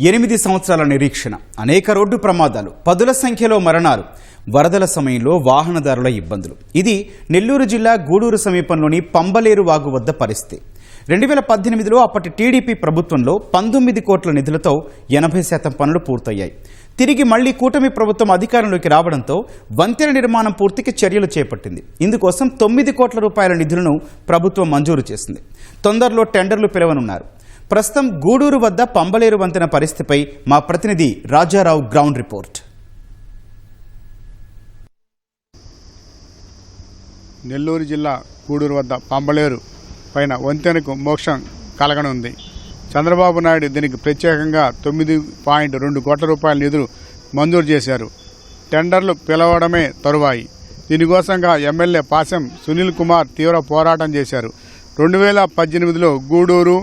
8 సంవత్సరాల నిరీక్షణ, అనేక రోడ్డు ప్రమాదాలు, పదుల సంఖ్యలో మరణాలు, వరదల సమయంలో వాహనదారుల ఇబ్బందులు. ఇది నెల్లూరు జిల్లా గూడూరు సమీపంలోని పంబలేరు వాగు వద్ద పరిస్థితి. 2018లో అప్పటి టీడీపీ ప్రభుత్వంలో 19 కోట్ల నిధులతో 80% పనులు పూర్తయ్యాయి. తిరిగి మళ్లీ కూటమి ప్రభుత్వం అధికారంలోకి రావడంతో వంతెన నిర్మాణం పూర్తికి చర్యలు చేపట్టింది. ఇందుకోసం 9 కోట్ల రూపాయల నిధులను ప్రభుత్వం మంజూరు చేసింది. తొందరలో టెండర్లు పిలవనున్నారు. ప్రస్తుతం గూడూరు వద్ద పంబలేరు వంతెన పరిస్థితిపై మా ప్రతినిధి రాజారావు గ్రౌండ్ రిపోర్ట్. నెల్లూరు జిల్లా గూడూరు వద్ద పంబలేరు పైన వంతెనకు మోక్షం కలగనుంది. చంద్రబాబు నాయుడు దీనికి ప్రత్యేకంగా 9.2 కోట్ల రూపాయల నిధులు మంజూరు చేశారు. టెండర్లు పిలవడమే తరువాయి. దీనికోసంగా ఎమ్మెల్యే పాశం సునీల్ కుమార్ తీవ్ర పోరాటం చేశారు. 2018లో గూడూరు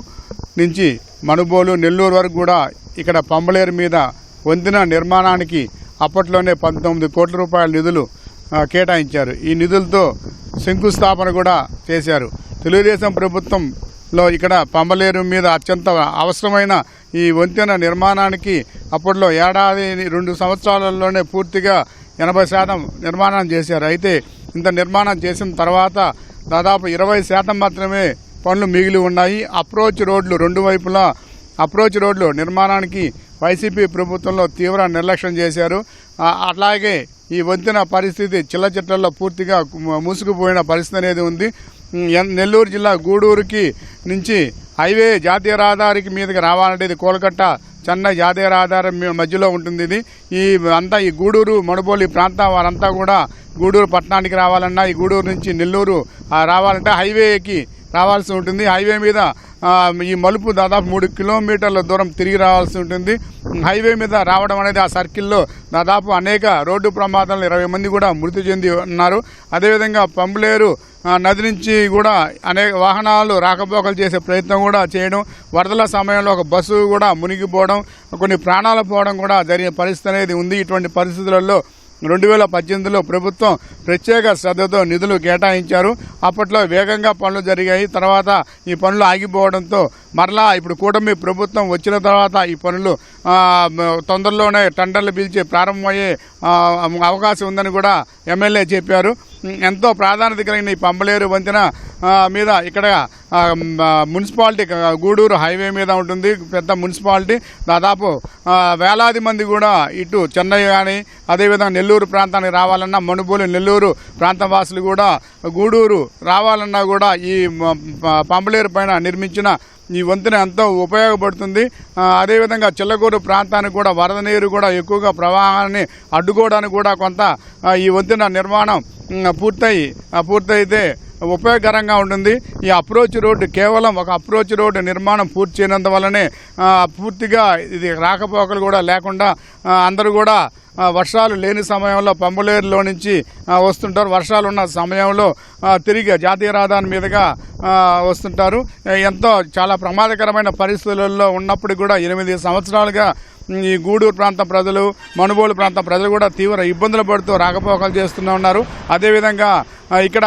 నుంచి మనుబోలు, నెల్లూరు వరకు కూడా ఇక్కడ పంబలేరు మీద వంతెన నిర్మాణానికి అప్పట్లోనే 19 కోట్ల రూపాయల నిధులు కేటాయించారు. ఈ నిధులతో శంకుస్థాపన కూడా చేశారు. తెలుగుదేశం ప్రభుత్వంలో ఇక్కడ పంబలేరు మీద అత్యంత అవసరమైన ఈ వంతెన నిర్మాణానికి అప్పట్లో ఏడాది 2 సంవత్సరాలలోనే పూర్తిగా 80% నిర్మాణం చేశారు. అయితే ఇంత నిర్మాణం చేసిన తర్వాత దాదాపు 20% మాత్రమే పనులు మిగిలి ఉన్నాయి. అప్రోచ్ రోడ్లు, 2 వైపులా అప్రోచ్ రోడ్లు నిర్మాణానికి వైసీపీ ప్రభుత్వంలో తీవ్ర నిర్లక్ష్యం చేశారు. అట్లాగే ఈ వంతెన పరిస్థితి చిల్లచిట్లలో పూర్తిగా మూసుకుపోయిన పరిస్థితి అనేది ఉంది. నెల్లూరు జిల్లా గూడూరుకి నుంచి హైవే జాతీయ రహదారికి మీదకి రావాలంటే ఇది కోల్కతా చెన్నై జాతీయ రహదారి మధ్యలో ఉంటుంది. ఇది ఈ గూడూరు, మనుబోలు ప్రాంతం వారంతా కూడా గూడూరు పట్టణానికి రావాలన్నా, ఈ గూడూరు నుంచి నెల్లూరు రావాలంటే హైవేకి రావాల్సి ఉంటుంది. హైవే మీద ఈ మలుపు దాదాపు 3 కిలోమీటర్ల దూరం తిరిగి రావాల్సి ఉంటుంది. హైవే మీద రావడం అనేది ఆ సర్కిల్లో దాదాపు అనేక రోడ్డు ప్రమాదాలు 20 మంది కూడా మృతి చెంది ఉన్నారు. అదేవిధంగా పంబలేరు నది నుంచి కూడా అనేక వాహనాలు రాకపోకలు చేసే ప్రయత్నం కూడా చేయడం, వరదల సమయంలో ఒక బస్సు కూడా మునిగిపోవడం, కొన్ని ప్రాణాలు పోవడం కూడా జరిగిన పరిస్థితి అనేది ఉంది. ఇటువంటి పరిస్థితులలో 2018లో ప్రభుత్వం ప్రత్యేక శ్రద్ధతో నిధులు కేటాయించారు. అప్పట్లో వేగంగా పనులు జరిగాయి. తర్వాత ఈ పనులు ఆగిపోవడంతో మరలా ఇప్పుడు కూటమి ప్రభుత్వం వచ్చిన తర్వాత ఈ పనులు తొందరలోనే టెండర్లు పిలిచి ప్రారంభమయ్యే అవకాశం ఉందని కూడా ఎమ్మెల్యే చెప్పారు. ఎంతో ప్రాధాన్యత కలిగిన ఈ పంబలేరు వంతెన మీద ఇక్కడ మున్సిపాలిటీ గూడూరు హైవే మీద ఉంటుంది. పెద్ద మున్సిపాలిటీ. దాదాపు వేలాది మంది కూడా ఇటు చెన్నై కానీ అదేవిధంగా నెల్లూరు ప్రాంతానికి రావాలన్నా, మనుబోలు నెల్లూరు ప్రాంతం వాసులు కూడా గూడూరు రావాలన్నా కూడా ఈ పంబలేరు పైన నిర్మించిన ఈ వంతెన ఎంతో ఉపయోగపడుతుంది. అదేవిధంగా చిల్లగూరు ప్రాంతానికి కూడా వరద నీరు కూడా ఎక్కువగా ప్రవాహాన్ని అడ్డుకోవడానికి కూడా కొంత ఈ వంతెన నిర్మాణం పూర్తయితే ఉపయోగకరంగా ఉంటుంది. ఈ అప్రోచ్ రోడ్డు కేవలం ఒక అప్రోచ్ రోడ్డు నిర్మాణం పూర్తి చేయనందువల్లనే పూర్తిగా ఇది రాకపోకలు కూడా లేకుండా అందరూ కూడా వర్షాలు లేని సమయంలో పంబలేరులో నుంచి వస్తుంటారు. వర్షాలు ఉన్న సమయంలో తిరిగి జాతీయ రహదారి మీదుగా వస్తుంటారు. ఎంతో చాలా ప్రమాదకరమైన పరిస్థితులలో ఉన్నప్పుడు కూడా 8 సంవత్సరాలుగా ఈ గూడూరు ప్రాంత ప్రజలు, మనుబోలు ప్రాంత ప్రజలు కూడా తీవ్ర ఇబ్బందులు పడుతూ రాకపోకలు చేస్తూనే ఉన్నారు. అదేవిధంగా ఇక్కడ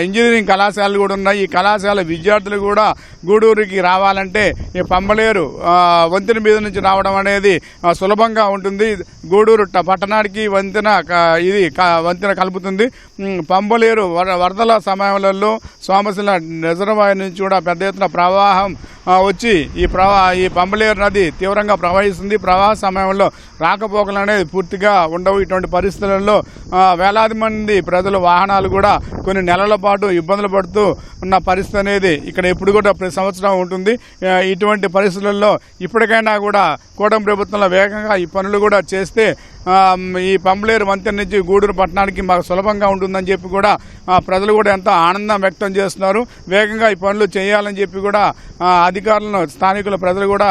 ఇంజనీరింగ్ కళాశాలలు కూడా ఉన్నాయి. ఈ కళాశాల విద్యార్థులు కూడా గూడూరుకి రావాలంటే ఈ పంబలేరు వంతెన మీద నుంచి రావడం అనేది సులభంగా ఉంటుంది. గూడూరు పట్టణానికి వంతెన కలుపుతుంది. పంబలేరు వరదల సమయంలో సోమశిల రిజర్వాయర్ నుంచి కూడా పెద్ద ఎత్తున ప్రవాహం వచ్చి ఈ పంబలేరు నది తీవ్రంగా ప్రవహిస్తుంది. ప్రవాహ సమయంలో రాకపోకలు అనేది పూర్తిగా ఉండవు. ఇటువంటి పరిస్థితులలో వేలాది మంది ప్రజలు వాహనాలు కూడా కొన్ని నెలల పాటు ఇబ్బందులు పడుతూ ఉన్న పరిస్థితి అనేది ఇక్కడ ఎప్పుడు కూడా ప్రతి సంవత్సరం ఉంటుంది. ఇటువంటి పరిస్థితులలో ఇప్పటికైనా కూడా కూటమి ప్రభుత్వంలో వేగంగా ఈ పనులు కూడా చేస్తే ఈ పంబలేరు వంతెన నుంచి గూడూరు పట్టణానికి మాకు సులభంగా ఉంటుందని చెప్పి కూడా ప్రజలు కూడా ఎంతో ఆనందం వ్యక్తం చేస్తున్నారు. వేగంగా ఈ పనులు చేయాలని చెప్పి కూడా అధికారులను, స్థానికుల ప్రజలు కూడా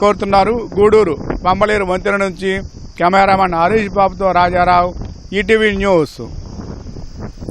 కోరుతున్నారు. గూడూరు పంబలేరు వంతెన నుంచి కెమెరామెన్ హరీష్ బాబుతో రాజారావు, ఈటీవీ న్యూస్.